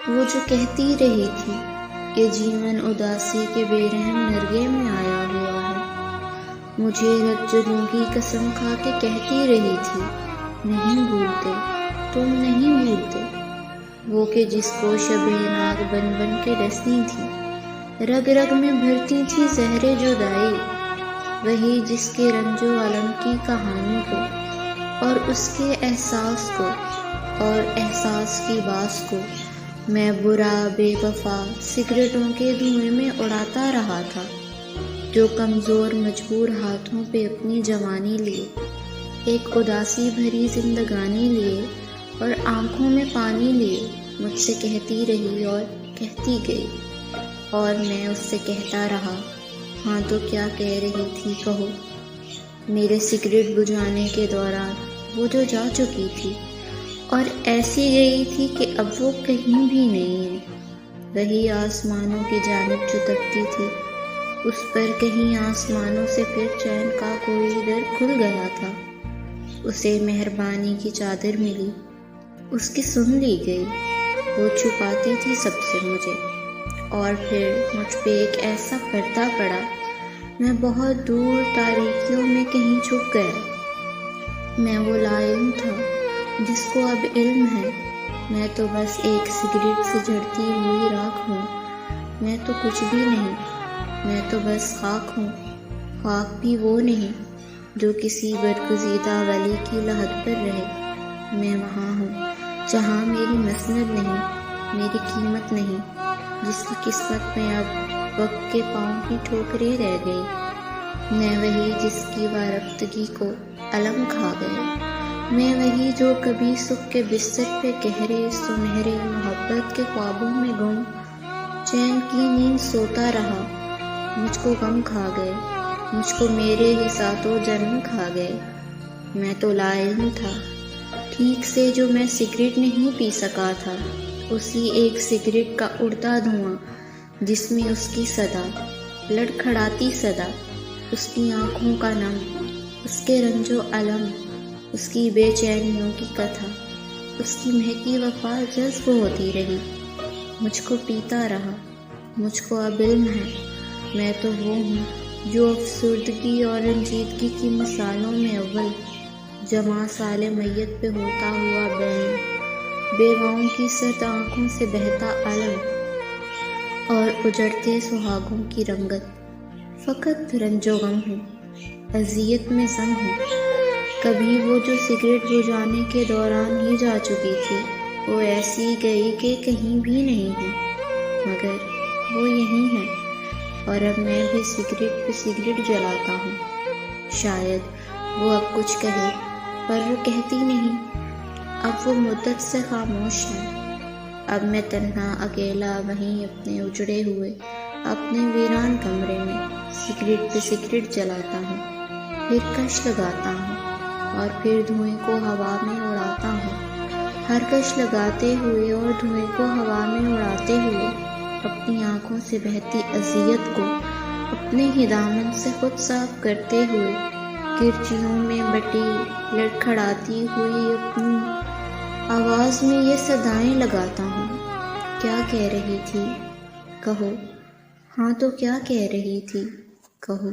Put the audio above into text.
وہ جو کہتی رہی تھی کہ جیون اداسی کے بے رحم نرگے میں آیا ہوا ہے، مجھے رت جگوں کی قسم کھا کے کہتی رہی تھی، نہیں بھولتے، تم نہیں بھولتے، وہ کہ جس کو شب ناگ بن بن کے ڈستی تھی، رگ رگ میں بھرتی تھی زہر جدائی، وہی جس کے رنج و الم کی کہانی کو اور اس کے احساس کو اور احساس کی باس کو میں برا بے وفا سگریٹوں کے دھوئیں میں اڑاتا رہا تھا، جو کمزور مجبور ہاتھوں پہ اپنی جوانی لیے، ایک اداسی بھری زندگانی لیے اور آنکھوں میں پانی لیے مجھ سے کہتی رہی اور کہتی گئی، اور میں اس سے کہتا رہا، ہاں تو کیا کہہ رہی تھی کہو۔ میرے سگریٹ بجھانے کے دوران وہ جو جا چکی تھی اور ایسی گئی تھی کہ اب وہ کہیں بھی نہیں ہے، وہی آسمانوں کی جانب جو تکتی تھی، اس پر کہیں آسمانوں سے پھر چین کا کوئی در کھل گیا تھا، اسے مہربانی کی چادر ملی، اس کی سن لی گئی، وہ چھپاتی تھی سب سے مجھے، اور پھر مجھ پہ ایک ایسا پردہ پڑا، میں بہت دور تاریکیوں میں کہیں چھپ گیا، میں وہ لا علم تھا جس کو اب علم ہے، میں تو بس ایک سگریٹ سے جھڑتی ہوئی راکھ ہوں، میں تو کچھ بھی نہیں، میں تو بس خاک ہوں، خاک بھی وہ نہیں جو کسی برگزیدہ ولی کی لحد پر رہے، میں وہاں ہوں جہاں میری مسند نہیں، میری قیمت نہیں، جس کی قسمت میں اب وقت کے پاؤں کی ٹھوکریں رہ گئی، میں وہی جس کی وارفتگی کو علم کھا گئے، میں وہی جو کبھی سکھ کے بستر پہ گہرے سنہرے محبت کے خوابوں میں گم چین کی نیند سوتا رہا، مجھ کو غم کھا گئے، مجھ کو میرے ہی ساتوں جنم کھا گئے، میں تو لا علم تھا، ٹھیک سے جو میں سگریٹ نہیں پی سکا تھا، اسی ایک سگریٹ کا اڑتا دھواں جس میں اس کی صدا، لڑکھڑاتی صدا، اس کی آنکھوں کا نم، اس کے رنج و الم، اس کی بے چینیوں کی کتھا، اس کی مہکی وفا جذب ہوتی رہی، مجھ کو پیتا رہا، مجھ کو اب علم ہے، میں تو وہ ہوں جو افسردگی اور رنجیدگی کی مثالوں میں اول، جمع سال میت پہ ہوتا ہوا بین، بیواؤں کی سرد آنکھوں سے بہتا علم اور اجڑتے سہاگوں کی رنگت، فقط رنج و غم ہوں، اذیت میں زم ہوں، کبھی وہ جو سگریٹ بجھانے کے دوران ہی جا چکی تھی، وہ ایسی گئی کہ کہیں بھی نہیں ہے، مگر وہ یہیں ہے، اور اب میں بھی سگریٹ پہ سگریٹ جلاتا ہوں، شاید وہ اب کچھ کہے، پر وہ کہتی نہیں، اب وہ مدت سے خاموش ہے، اب میں تنہا اکیلا وہیں اپنے اجڑے ہوئے اپنے ویران کمرے میں سگریٹ پہ سگریٹ جلاتا ہوں، پھر کش لگاتا ہوں، اور پھر دھوئیں کو ہوا میں اڑاتا ہوں، ہر کش لگاتے ہوئے اور دھوئیں کو ہوا میں اڑاتے ہوئے اپنی آنکھوں سے بہتی اذیت کو اپنے ہی دامن سے خود صاف کرتے ہوئے کرچیوں میں بٹی لڑکھڑاتی ہوئی اپنی آواز میں یہ صدائیں لگاتا ہوں، کیا کہہ رہی تھی کہو، ہاں تو کیا کہہ رہی تھی کہو۔